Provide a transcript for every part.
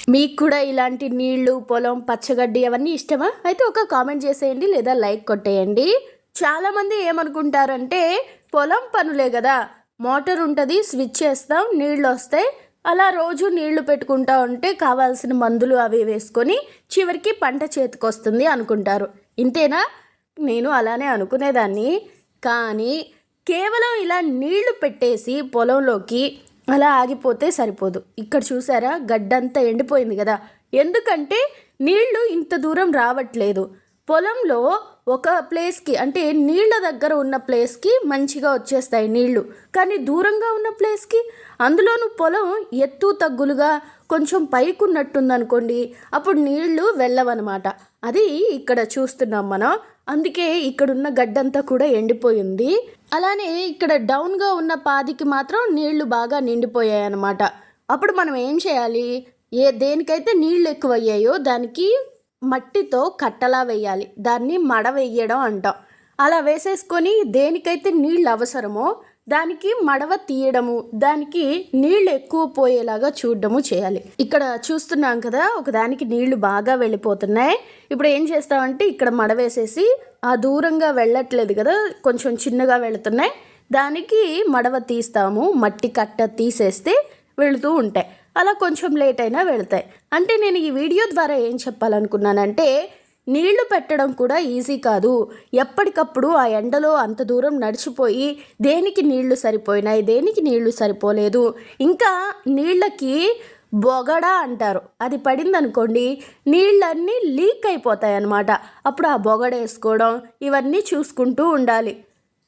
మీకు కూడా ఇలాంటి నీళ్లు, పొలం, పచ్చగడ్డి అవన్నీ ఇష్టమా? అయితే ఒక కామెంట్ చేసేయండి లేదా లైక్ కొట్టేయండి. చాలామంది ఏమనుకుంటారంటే పొలం పనులే కదా, మోటార్ ఉంటుంది, స్విచ్ చేస్తాం, నీళ్ళు వస్తాయి, అలా రోజు నీళ్లు పెట్టుకుంటా ఉంటే కావాల్సిన మందులు అవి వేసుకొని చివరికి పంట చేతికి వస్తుంది అనుకుంటారు. ఇంతేనా? నేను అలానే అనుకునేదాన్ని. కానీ కేవలం ఇలా నీళ్లు పెట్టేసి పొలంలోకి అలా ఆగిపోతే సరిపోదు. ఇక్కడ చూసారా, గడ్డంతా ఎండిపోయింది కదా. ఎందుకంటే నీళ్లు ఇంత దూరం రావట్లేదు. పొలంలో ఒక ప్లేస్కి అంటే నీళ్ళ దగ్గర ఉన్న ప్లేస్కి మంచిగా వచ్చేస్తాయి నీళ్లు, కానీ దూరంగా ఉన్న ప్లేస్కి, అందులోనూ పొలం ఎత్తు తగ్గులుగా కొంచెం పైకున్నట్టుందనుకోండి, అప్పుడు నీళ్లు వెళ్ళవన్నమాట. అది ఇక్కడ చూస్తున్నాం మనం. అందుకే ఇక్కడున్న గడ్డంతా కూడా ఎండిపోయింది. అలానే ఇక్కడ డౌన్గా ఉన్న పాదికి మాత్రం నీళ్లు బాగా నిండిపోయాయి అన్నమాట. అప్పుడు మనం ఏం చేయాలి? దేనికైతే నీళ్లు ఎక్కువయ్యాయో దానికి మట్టితో కట్టలా వేయాలి. దాన్ని మడ వేయడం అంటాం. అలా వేసేసుకొని దేనికైతే నీళ్ళు అవసరమో దానికి మడవ తీయడము, దానికి నీళ్లు ఎక్కువ పోయేలాగా చూడడము చేయాలి. ఇక్కడ చూస్తున్నాం కదా, ఒకదానికి నీళ్లు బాగా వెళ్ళిపోతున్నాయి. ఇప్పుడు ఏం చేస్తామంటే ఇక్కడ మడవేసేసి, ఆ దూరంగా వెళ్ళట్లేదు కదా, కొంచెం చిన్నగా వెళుతున్నాయి, దానికి మడవ తీస్తాము. మట్టి కట్ట తీసేస్తే వెళుతూ ఉంటాయి. అలా కొంచెం లేట్ అయినా వెళతాయి. అంటే నేను ఈ వీడియో ద్వారా ఏం చెప్పాలనుకున్నానంటే, నీళ్లు పెట్టడం కూడా ఈజీ కాదు. ఎప్పటికప్పుడు ఆ ఎండలో అంత దూరం నడిచిపోయి దేనికి నీళ్లు సరిపోయినాయి, దేనికి నీళ్లు సరిపోలేదు, ఇంకా నీళ్ళకి బొగడ అంటారు, అది పడిందనుకోండి నీళ్ళన్నీ లీక్ అయిపోతాయి అన్నమాట. అప్పుడు ఆ బొగడ వేసుకోవడం ఇవన్నీ చూసుకుంటూ ఉండాలి.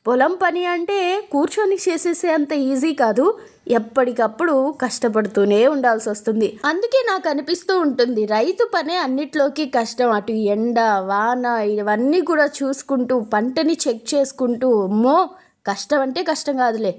పొలం పని అంటే కూర్చొని చేసేసే అంత ఈజీ కాదు. ఎప్పటికప్పుడు కష్టపడుతూనే ఉండాల్సి వస్తుంది. అందుకే నాకు అనిపిస్తూ ఉంటుంది, రైతు పనే అన్నిట్లోకి కష్టం. అటు ఎండ, వాన ఇవన్నీ కూడా చూసుకుంటూ పంటని చెక్ చేసుకుంటూ, అమ్మో కష్టం అంటే కష్టం కాదులే.